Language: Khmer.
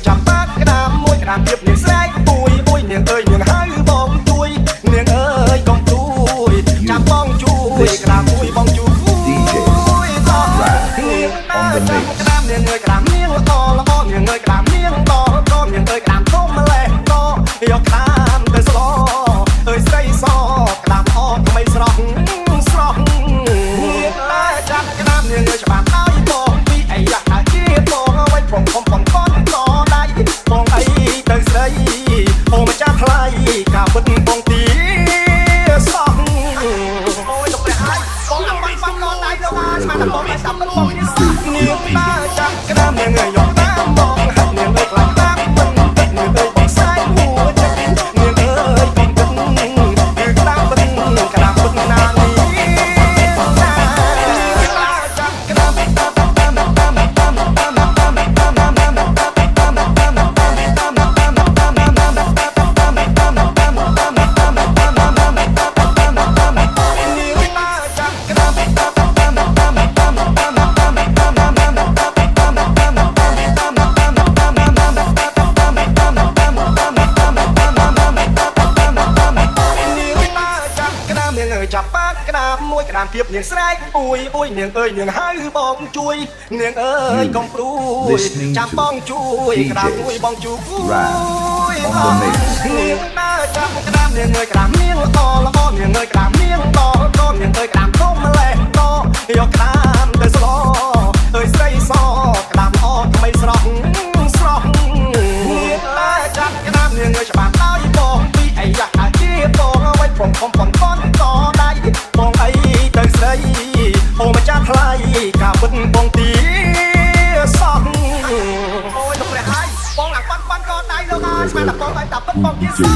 ចាំបាក់ក្តាមមួយក្តាមទៀតនាងស្រែកពួយពួយនាងអើយនាងហៅបងជួយនាងអើយកុំទួយចាំបងជួយក្តាមពួយបងជួយក្តាមនាងអើយក្តាមនាងល្អល្អនាងអើយក្តាមនាងតតនាងអើយក្តាមធំម្លេះតយកក្តាមទៅស្លោអើយស្រីសក្តាមអត់មិនស្រស់ស្រស់នាងតែចាប់ក្តាមនាងអើយច្បាស់ឲ្យបងពីអីយ៉ាស់ជាបងអ្វីបងបងបងកនតដៃបងអីទៅស្រីអូម្ចាស់ថ្លៃការពិតបងទីសោះអូយលោកព្រះហើយបងអត់បានបងកនដៃលោកហើយស្មានតែបងតែតាមពិតបងនេះសោះនាងតែចាប់ក្តាមនាងអើយយកតាមបងហាក់នាងអើយខ្លាំងតាមមិនទឹកនាងអើយពីខ្សែហួរចិត្តនាងអើយពីទឹកគឺក្តាមពិតក្តាមពិតណានេះចាប់បាក់ក្តាមមួយក្តាមទៀតនាងស្រែកពួយពួយនាងអើយនាងហៅបងជួយនាងអើយកុំព្រួយចាំបងជួយក្តាមពួយបងជួយនាងដើរចាប់ក្តាមនាងអើយក្តាមនាងល្អល្អនាងអើយក្តាមនាងតតនាងអើយក្តាមធំម្លេះតយកក្តាមទៅស្លោអើយស្រីសក្តាមអត់មិនស្រស់ស្រស់នាងដើរចាប់ក្តាមនាងអើយច្បាស់ឲ្យបងពីអីយ៉ាស់ជាបងអ្វីបងបងបងកនតដៃបងអីទៅស្រីអូម្ចាស់ថ្លៃការពិតបងទីសោះអូយលោកព្រះហើយបងអាក់បាត់បាត់កនដៃលោកហើយស្មានតែបងតែពិតបងទីសោះ